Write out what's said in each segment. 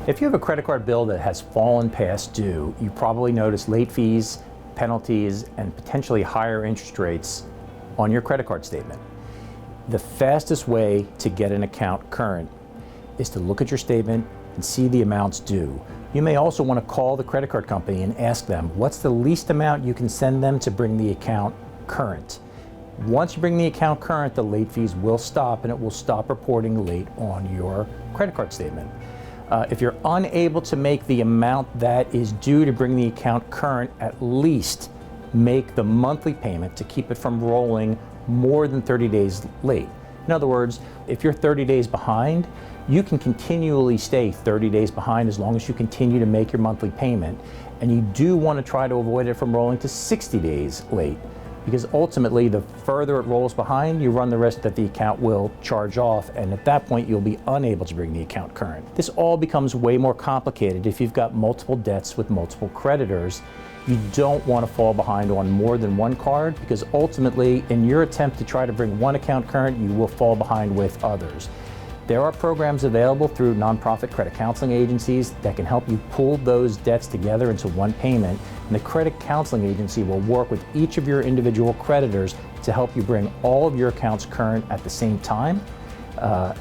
If you have a credit card bill that has fallen past due, you probably notice late fees, penalties, and potentially higher interest rates on your credit card statement. The fastest way to get an account current is to look at your statement and see the amounts due. You may also want to call the credit card company and ask them what's the least amount you can send them to bring the account current. Once you bring the account current, the late fees will stop and it will stop reporting late on your credit card statement. If you're unable to make the amount that is due to bring the account current, at least make the monthly payment to keep it from rolling more than 30 days late. In other words, if you're 30 days behind, you can continually stay 30 days behind as long as you continue to make your monthly payment. And you do want to try to avoid it from rolling to 60 days late, because ultimately the further it rolls behind, you run the risk that the account will charge off, and at that point you'll be unable to bring the account current. This all becomes way more complicated if you've got multiple debts with multiple creditors. You don't want to fall behind on more than one card, because ultimately in your attempt to try to bring one account current, you will fall behind with others. There are programs available through nonprofit credit counseling agencies that can help you pull those debts together into one payment, and the credit counseling agency will work with each of your individual creditors to help you bring all of your accounts current at the same time,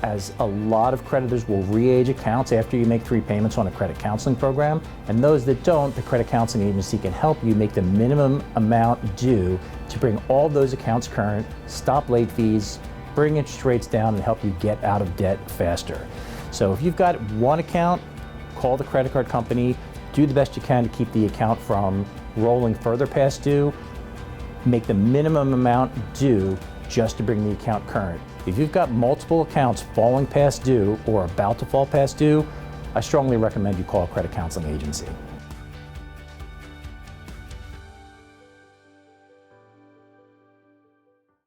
as a lot of creditors will re-age accounts after you make 3 payments on a credit counseling program, and those that don't, the credit counseling agency can help you make the minimum amount due to bring all those accounts current, stop late fees, bring interest rates down, and help you get out of debt faster. So if you've got one account, call the credit card company, do the best you can to keep the account from rolling further past due, make the minimum amount due just to bring the account current. If you've got multiple accounts falling past due or about to fall past due, I strongly recommend you call a credit counseling agency.